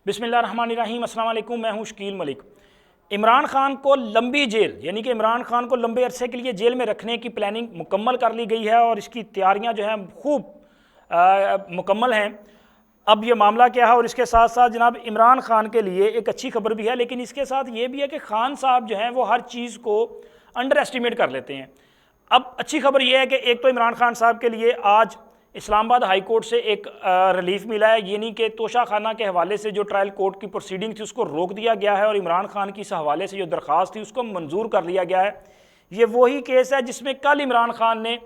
बिस्मिल्लाहिर्रहमानिर्रहीम, अस्सलाम वालेकुम। मैं हूं शकील मलिक। इमरान खान को लंबी जेल यानी कि इमरान खान को लंबे अरसे के लिए जेल में रखने की प्लानिंग मुकम्मल कर ली गई है और इसकी तैयारियां जो हैं खूब मुकम्मल हैं। अब ये मामला क्या है, और इसके साथ साथ जनाब इमरान खान के लिए एक अच्छी खबर भी है, लेकिन इसके साथ ये भी है कि खान साहब जो हैं वो हर चीज़ को अंडर एस्टिमेट कर लेते हैं। अब अच्छी खबर यह है कि एक तो इमरान खान साहब के लिए आज इस्लामाबाद हाई कोर्ट से एक रिलीफ मिला है, यानी कि तोशा खाना के हवाले से जो ट्रायल कोर्ट की प्रोसीडिंग थी उसको रोक दिया गया है और इमरान खान की इस हवाले से जो दरख्वास्त थी उसको मंजूर कर लिया गया है। ये वही केस है जिसमें कल इमरान खान ने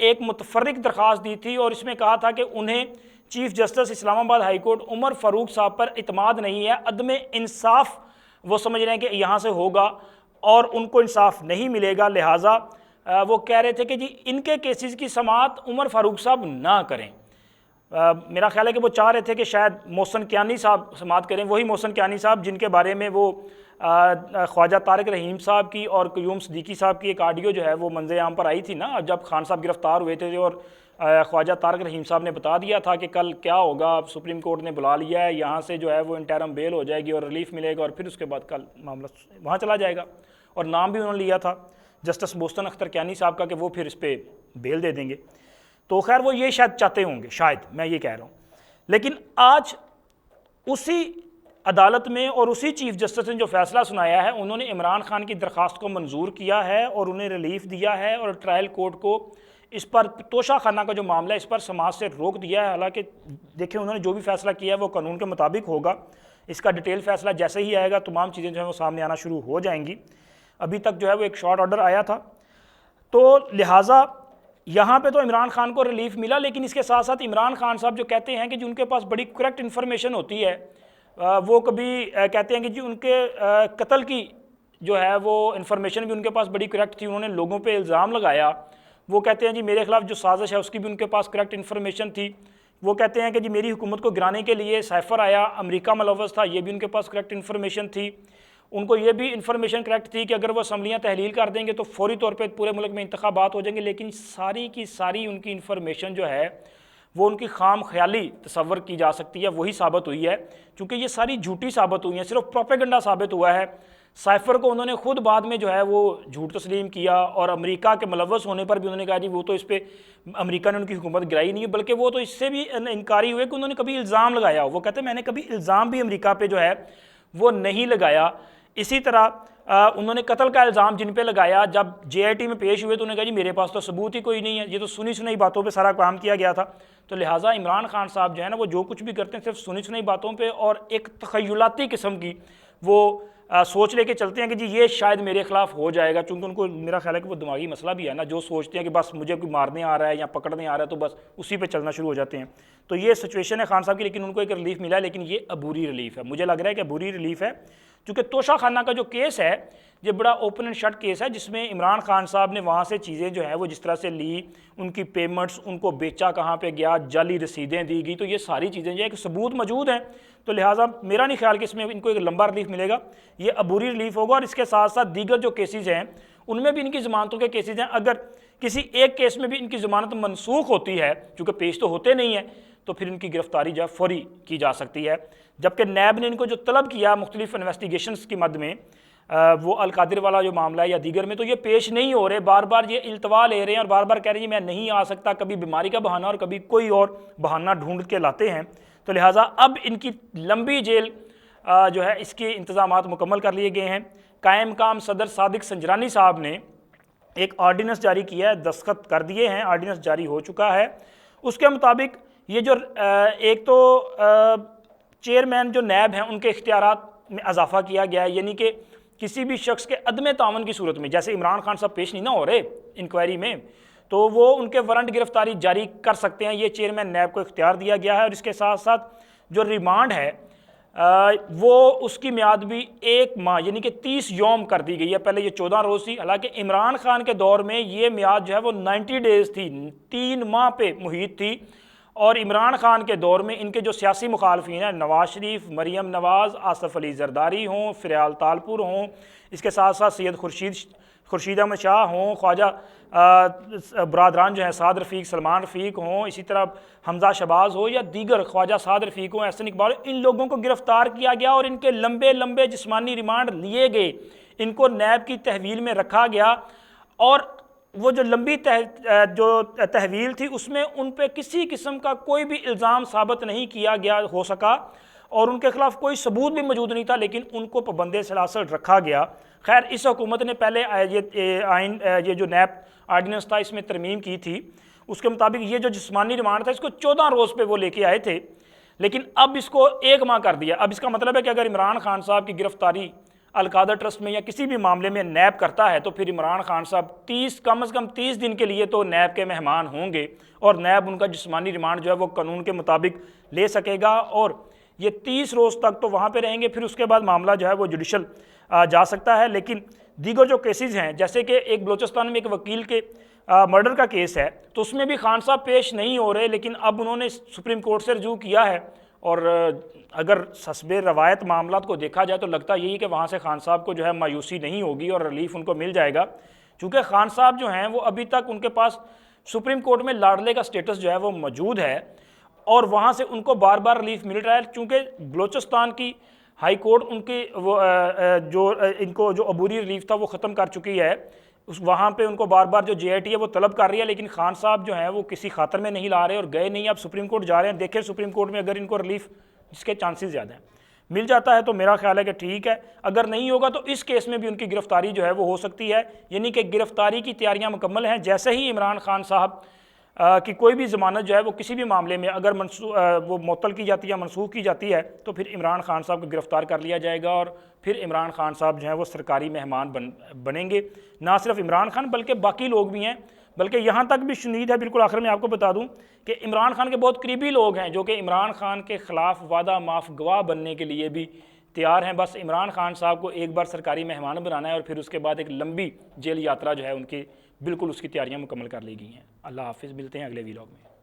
एक मुतफर्रिक दरख्वास्त दी थी और इसमें कहा था कि उन्हें chief justice Islamabad high court Umar Farooq साहब पर इतमाद नहीं है, अदम इंसाफ वो समझ रहे हैं कि यहाँ से होगा और उनको इंसाफ नहीं मिलेगा, लिहाजा वो कह रहे थे कि जी इनके केसेस की समाअत उमर फ़ारूक साहब ना करें। मेरा ख्याल है कि वो चाह रहे थे कि शायद मोहसिन कियानी साहब समाअत करें, वही मोहसिन कियानी साहब जिनके बारे में वो ख्वाजा तारिक रहीम साहब की और क्यूम सिद्दीकी साहब की एक ऑडियो जो है वो मंज़र आम पर आई थी ना, जब खान साहब गिरफ़्तार हुए थे और ख्वाजा तारिक रहीम साहब ने बता दिया था कि कल क्या होगा, सुप्रीम कोर्ट ने बुला लिया है, यहाँ से जो है वो इंटरम बेल हो जाएगी और रिलीफ मिलेगा और फिर उसके बाद कल मामला वहाँ चला जाएगा। और नाम भी उन्होंने लिया था जस्टिस मोहसिन अख्तर कियानी साहब का कि वो फिर इस पर बेल दे देंगे। तो खैर वो ये शायद चाहते होंगे, शायद मैं ये कह रहा हूँ। लेकिन आज उसी अदालत में और उसी चीफ जस्टिस ने जो फैसला सुनाया है, उन्होंने इमरान खान की दरख्वास्त को मंजूर किया है और उन्हें रिलीफ दिया है और ट्रायल कोर्ट को इस पर तोशा खाना का जो मामला है इस पर समाज से रोक दिया है। हालांकि देखिए उन्होंने जो भी फैसला किया है वो कानून के मुताबिक होगा, इसका डिटेल फैसला जैसे ही आएगा तमाम चीज़ें जो है वो सामने आना शुरू हो जाएंगी। अभी तक जो है वो एक शॉर्ट ऑर्डर आया था, तो लिहाजा यहाँ पे तो इमरान खान को रिलीफ मिला, लेकिन इसके साथ साथ इमरान खान साहब जो कहते हैं कि जी उनके पास बड़ी करेक्ट इन्फॉर्मेशन होती है, वो कभी कहते हैं कि जी उनके कत्ल की जो है वो इन्फॉर्मेशन भी उनके पास बड़ी करेक्ट थी, उन्होंने लोगों पे इल्ज़ाम लगाया। वो कहते हैं जी मेरे खिलाफ जो साजिश है उसकी भी उनके पास करेक्ट इन्फॉर्मेशन थी। वो कहते हैं कि जी मेरी हुकूमत को गिराने के लिए साइफर आया, अमेरिका मुलव्वस था, ये भी उनके पास करेक्ट इन्फॉर्मेशन थी। उनको ये भी इन्फॉर्मेशन करेक्ट थी कि अगर वो असम्बलियाँ तहलील कर देंगे तो फौरी तौर पे पूरे मुल्क में इंतखाबात हो जाएंगे। लेकिन सारी की सारी उनकी इन्फॉर्मेशन जो है वो उनकी खाम ख्याली तसव्वुर की जा सकती है, वही साबित हुई है, क्योंकि ये सारी झूठी साबित हुई हैं, सिर्फ प्रोपेगेंडा साबित हुआ है। साइफर को उन्होंने खुद बाद में जो है वो झूठ तस्लीम किया और अमेरिका के मुलव्वस होने पर भी उन्होंने कहा जी वो तो इस पर अमेरिका ने उनकी हुकूमत गिराई नहीं है, बल्कि वो तो इससे भी इनकारी हुए कि उन्होंने कभी इल्ज़ाम लगाया। वो कहते हैं मैंने कभी इल्ज़ाम भी अमेरिका पे जो है वो नहीं लगाया। इसी तरह उन्होंने कत्ल का इल्ज़ाम जिन पे लगाया, जब JIT में पेश हुए तो उन्होंने कहा जी मेरे पास तो सबूत ही कोई नहीं है, ये तो सुनी सुनाई बातों पे सारा काम किया गया था। तो लिहाजा इमरान खान साहब जो है ना वो जो कुछ भी करते हैं सिर्फ सुनी सुनाई बातों पे और एक तखयलाती किस्म की वो सोच लेके चलते हैं कि जी ये शायद मेरे खिलाफ हो जाएगा, चूँकि उनको मेरा ख्याल है कि वो दिमागी मसला भी है ना, जो सोचते हैं कि बस मुझे कोई मारने आ रहा है या पकड़ने आ रहा है तो बस उसी पे चलना शुरू हो जाते हैं। तो ये सिचुएशन है खान साहब की, लेकिन उनको एक रिलीफ मिला है, लेकिन ये अबूरी रिलीफ है। मुझे लग रहा है कि अबूरी रिलीफ है, क्योंकि तोशा खाना का जो केस है ये बड़ा ओपन एंड शट केस है, जिसमें इमरान खान साहब ने वहाँ से चीज़ें जो है वो जिस तरह से ली, उनकी पेमेंट्स, उनको बेचा कहाँ पे गया, जाली रसीदें दी गई, तो ये सारी चीज़ें जो है कि सबूत मौजूद हैं। तो लिहाजा मेरा नहीं ख्याल कि इसमें इनको एक लंबा रिलीफ मिलेगा, ये अबूरी रिलीफ होगा। और इसके साथ साथ दीगर जो केसेज हैं उनमें भी इनकी ज़मानतों के केसेज हैं, अगर किसी एक केस में भी इनकी ज़मानत मनसूख होती है, चूँकि पेश तो होते नहीं हैं, तो फिर इनकी गिरफ्तारी जो है फौरी की जा सकती है। जबकि नैब ने इनको जो तलब किया मुख्तलिफ इन्वेस्टिगेशंस की मद में, वो अलकादिर वाला जो मामला है या दीगर में, तो ये पेश नहीं हो रहे, बार बार ये इल्तवा ले रहे हैं और बार बार कह रहे हैं मैं नहीं आ सकता, कभी बीमारी का बहाना और कभी कोई और बहाना ढूंढ के लाते हैं। तो लिहाजा अब इनकी लंबी जेल जो है इसके इंतजामात मुकम्मल कर लिए गए हैं। कायम काम सदर सादिक संजरानी साहब ने एक आर्डीनेंस जारी किया है, दस्तखत कर दिए हैं, आर्डीनेंस जारी हो चुका है। उसके मुताबिक ये जो एक तो चेयरमैन जो नैब हैं उनके इख्तियारात में इजाफा किया गया है, यानी कि किसी भी शख्स के अदम तावन की सूरत में, जैसे इमरान खान साहब पेश नहीं ना हो रहे इंक्वायरी में, तो वो उनके वारंट गिरफ्तारी जारी कर सकते हैं, ये चेयरमैन नैब को इख्तियार दिया गया है। और इसके साथ साथ जो रिमांड है वो उसकी म्याद भी 1 माह यानी कि 30 यौम कर दी गई है। पहले ये 14 रोज़ थी, हालांकि इमरान खान के दौर में ये म्याद जो है वो 90 डेज़ थी, 3 माह पे मुहित थी। और इमरान खान के दौर में इनके जो सियासी मुखालफिन हैं, नवाज शरीफ, मरीम नवाज़, आसफ़ अली ज़रदारी हों, फ़िरयाल तालपुर हों, इसके साथ साथ सैयद खुर्शीद अहमद शाह हों, ख्वाजा बरदरान जो हैं साद रफ़ीक, सलमान रफ़ीक हों, इसी तरह हमज़ा शहबाज हो या दीगर ख्वाजा साद रफ़ीक हों, एहसन इकबाल, इन लोगों को गिरफ़्तार किया गया और इनके लंबे लंबे जिस्मानी रिमांड लिए गए। इनको नैब की तहवील में रखा गया और वो जो लंबी तहवील थी उसमें उन पर किसी किस्म का कोई भी इल्ज़ाम साबित नहीं किया गया हो सका और उनके ख़िलाफ़ कोई सबूत भी मौजूद नहीं था, लेकिन उनको पाबंद सलासत रखा गया। खैर, इस हुकूमत ने पहले ये जो नैब आर्डिनेंस था इसमें तरमीम की थी, उसके मुताबिक ये जो जिस्मानी रिमांड था इसको 14 रोज़ पे वो लेके आए थे, लेकिन अब इसको 1 माह कर दिया। अब इसका मतलब है कि अगर इमरान खान साहब की गिरफ्तारी अलकायदा ट्रस्ट में या किसी भी मामले में नैब करता है तो फिर इमरान खान साहब कम से कम 30 दिन के लिए तो नैब के मेहमान होंगे और नैब उनका जिस्मानी रिमांड जो है वो कानून के मुताबिक ले सकेगा और ये 30 रोज़ तक तो वहाँ पे रहेंगे। फिर उसके बाद मामला जो है वो जुडिशल जा सकता है। लेकिन दीगर जो केसेस हैं, जैसे कि एक बलोचिस्तान में एक वकील के मर्डर का केस है, तो उसमें भी खान साहब पेश नहीं हो रहे, लेकिन अब उन्होंने सुप्रीम कोर्ट से रजू किया है और अगर हस्बे रवायत मामला को देखा जाए तो लगता यही कि वहाँ से खान साहब को जो है मायूसी नहीं होगी और रिलीफ उनको मिल जाएगा, क्योंकि खान साहब जो हैं वो अभी तक उनके पास सुप्रीम कोर्ट में लाडले का स्टेटस जो है वो मौजूद है और वहाँ से उनको बार बार रिलीफ मिल रहा है, क्योंकि बलोचिस्तान की हाई कोर्ट उनकी इनको जो अबूरी रिलीफ था वो ख़त्म कर चुकी है। वहाँ पे उनको बार बार जो JIT है वो तलब कर रही है, लेकिन खान साहब जो हैं वो किसी खातर में नहीं ला रहे और गए नहीं। अब सुप्रीम कोर्ट जा रहे हैं, देखें सुप्रीम कोर्ट में अगर इनको रिलीफ, जिसके चांसेस ज़्यादा हैं, मिल जाता है तो मेरा ख्याल है कि ठीक है, अगर नहीं होगा तो इस केस में भी उनकी गिरफ्तारी जो है वो हो सकती है। यानी कि गिरफ्तारी की तैयारियाँ मुकम्मल हैं। जैसे ही इमरान खान साहब कि कोई भी ज़मानत जो है वो किसी भी मामले में अगर वो मुअत्तल की जाती है या मनसूख की जाती है तो फिर इमरान खान साहब को गिरफ़्तार कर लिया जाएगा और फिर इमरान खान साहब जो है वो सरकारी मेहमान बनेंगे। ना सिर्फ इमरान खान बल्कि बाकी लोग भी हैं, बल्कि यहाँ तक भी शुनीद है, बिल्कुल आखिर में आपको बता दूँ कि इमरान खान के बहुत करीबी लोग हैं जो कि इमरान खान के ख़िलाफ़ वादा माफ़ गवाह बनने के लिए भी तैयार हैं। बस इमरान खान साहब को एक बार सरकारी मेहमान बनाना है और फिर उसके बाद एक लंबी जेल यात्रा जो है उनकी बिल्कुल उसकी तैयारियां मुकम्मल कर ली गई हैं। अल्लाह हाफिज़, मिलते हैं अगले वीलॉग में।